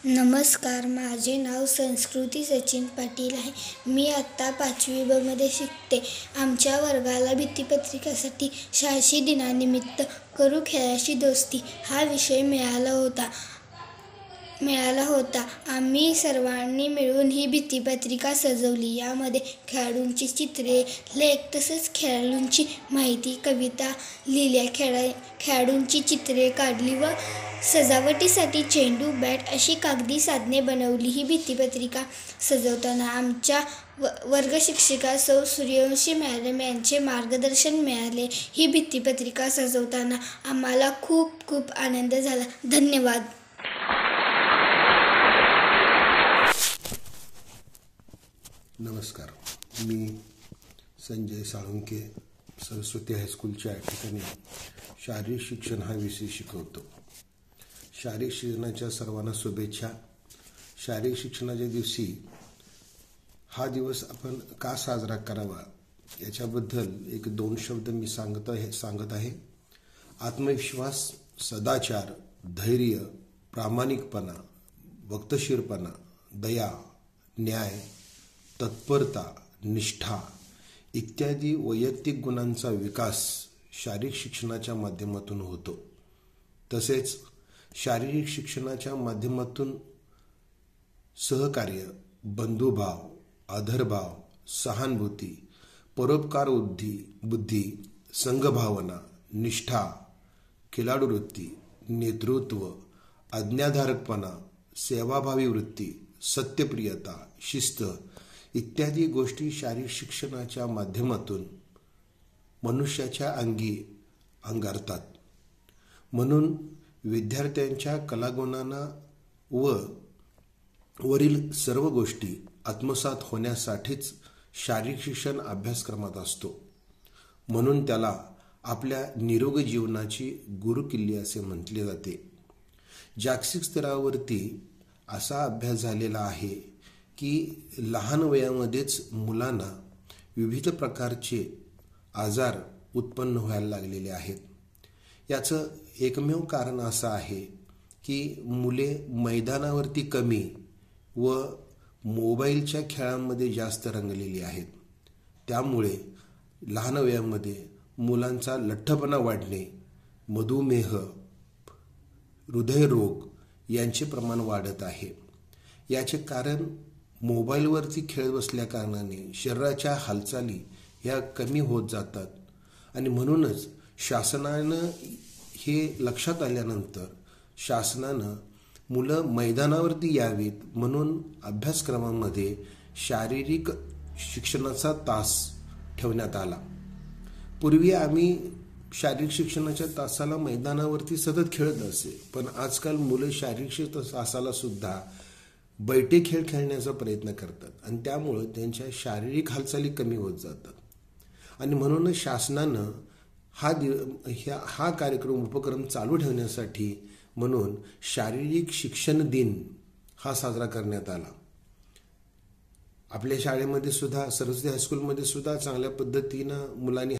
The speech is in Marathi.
नमस्कार, माझे नाव संस्कृती सचिन पाटील आहे. मी आत्ता 5वी ब मध्ये शिकते. आमच्या वर्गाला भित्तिपत्रिकासाठी 86 दिनानिमित्त करू खेळाशी दोस्ती हा विषय मिळाला होता. आम्ही सर्वांनी मिळून ही भित्तिपत्रिका सजवली. यामध्ये खेळाडूंची चित्रे, लेख तसेच खेळाडूंची माहिती, कविता लिहिल्या. खेळाडूंची चित्रे काढली व सजावटीसाठी चेंडू, बॅट अशी कागदी साधने बनवली. ही भित्तिपत्रिका सजवताना आमच्या वर्गशिक्षिका सौ सूर्यवंशी मॅडम यांचे मार्गदर्शन मिळाले. ही भित्तिपत्रिका सजवताना आम्हाला खूप खूप आनंद झाला. धन्यवाद. नमस्कार, मी संजय साळुंके सरस्वती हायस्कूलच्या ठिकाणी शारीरिक शिक्षण हा विषय शिकवतो. शारीरिक शिक्षणाच्या सर्वांना शुभेच्छा. शारीरिक शिक्षणाच्या दिवशी हा दिवस आपण का साजरा करावा याच्याबद्दल 1-2 शब्द मी सांगत आहे. आत्मविश्वास, सदाचार, धैर्य, प्रामाणिकपणा, वक्तशीरपणा, दया, न्याय, तत्परता, निष्ठा इत्यादी वैयक्तिक गुणांचा विकास शारीरिक शिक्षणाच्या माध्यमातून होतो. तसेच शारीरिक शिक्षणाच्या माध्यमातून सहकार्य, बंधुभाव, आदरभाव, सहानुभूती, परोपकार बुद्धी, संघभावना, निष्ठा, खिलाडूवृत्ती, नेतृत्व, आज्ञाधारकपणा, सेवाभावी वृत्ती, सत्यप्रियता, शिस्त इत्यादी गोष्टी शारीरिक शिक्षणाच्या माध्यमातून मनुष्याच्या अंगी अंगारतात. म्हणून विद्यार्थ्यांच्या कलागुणांना वरील सर्व गोष्टी आत्मसात होण्यासाठीच शारीरिक शिक्षण अभ्यासक्रमात असतो. म्हणून त्याला आपल्या निरोगी जीवनाची गुरुकिल्ली असे म्हटले जाते. जागतिक स्तरावरती असा अभ्यास झालेला आहे की लहान वयामध्येच मुलांना विविध प्रकारचे आजार उत्पन्न व्हायला लागलेले आहेत. याचं एकमेव कारण असं आहे की मुले मैदानावरती कमी व मोबाईलच्या खेळांमध्ये जास्त रंगलेली आहेत. त्यामुळे लहान वयामध्ये मुलांचा लठ्ठपणा वाढणे, मधुमेह, हृदयरोग यांचे प्रमाण वाढत आहे. याचे कारण मोबाईलवरती खेळ बसल्या कारणाने शरीराच्या हालचाली ह्या कमी होत जातात. आणि म्हणूनच शासनानं हे लक्षात आल्यानंतर शासनानं मुलं मैदानावरती यावीत म्हणून अभ्यासक्रमामध्ये शारीरिक शिक्षणाचा तास ठेवण्यात आला. पूर्वी आम्ही शारीरिक शिक्षणाच्या तासाला मैदानावरती सतत खेळत असे, पण आजकाल मुलं शारीरिक तासाला सुद्धा बैठे खेळ खेळण्याचा प्रयत्न करतात आणि त्यामुळं त्यांच्या शारीरिक हालचाली कमी होत जातात. आणि म्हणूनच शासनानं हा उपक्रम चालू ठेवण्यासाठी म्हणून शारीरिक शिक्षण दिन हा साजरा करण्यात आला. आपल्या शाळेमध्ये सुद्धा, सरस्वती हायस्कूलमध्ये सुद्धा चांगल्या पद्धतीनं मुलांनी